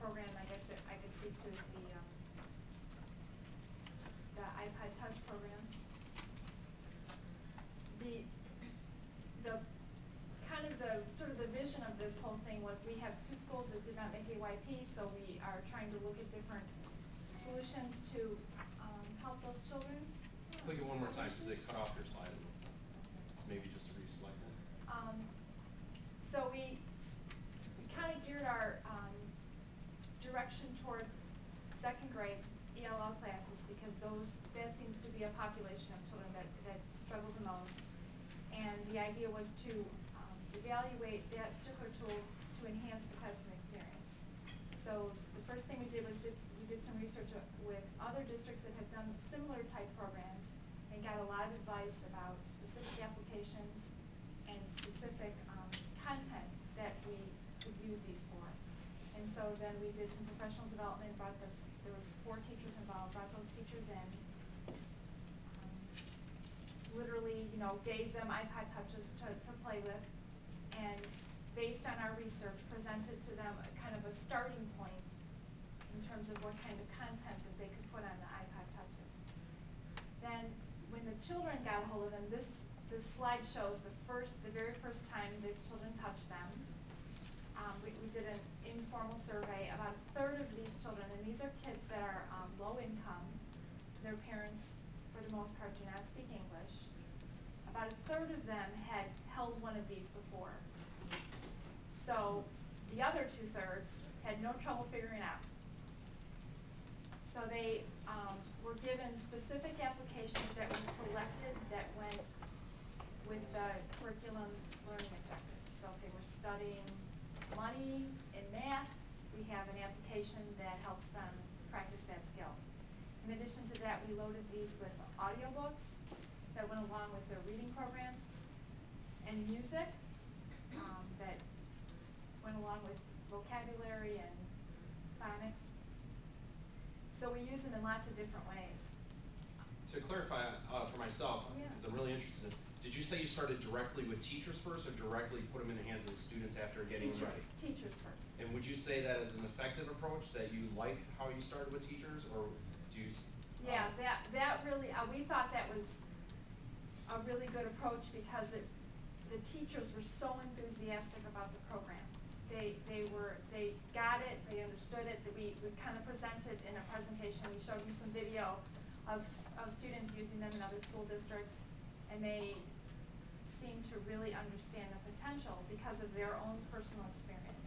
program, I guess, that I could speak to is the iPod Touch program. The kind of the sort of the vision of this whole thing was we have 2 schools that did not make AYP, so we are trying to look at different solutions to help those children. Click it one more time because they cut off your slide. Maybe just reselect it. So we kind of geared our direction toward 2nd grade ELL classes because that seems to be a population of children that struggle the most. And the idea was to evaluate that particular tool to enhance the classroom experience. So the first thing we did was we did some research with other districts that have done similar type programs and got a lot of advice about specific applications and specific content that we could use these for. And so then we did some professional development, there was 4 teachers involved, brought those teachers in, literally, gave them iPod Touches to play with, and based on our research, presented to them a kind of a starting point in terms of what kind of content that they could put on the iPod Touches. Then, when the children got a hold of them, this slide shows the very first time the children touched them. We did an informal survey. About 1/3 of these children, and these are kids that are low income, their parents, for the most part, do not speak English. About 1/3 of them had held one of these before. So the other 2/3 had no trouble figuring out. So they were given specific applications that were selected that went with the curriculum learning objectives. So if they were studying money and math, we have an application that helps them practice that skill. In addition to that, we loaded these with audiobooks that went along with their reading program and music that went along with vocabulary and phonics. So we use them in lots of different ways. To clarify for myself, because I'm really interested, did you say you started directly with teachers first or directly put them in the hands of the students after getting ready? Teachers first. And would you say that is an effective approach, that you like how you started with teachers, or do you? Yeah, that really, we thought that was a really good approach because the teachers were so enthusiastic about the program. They got it, they understood it. We kind of presented in a presentation. We showed them some video of students using them in other school districts, and they seemed to really understand the potential because of their own personal experience.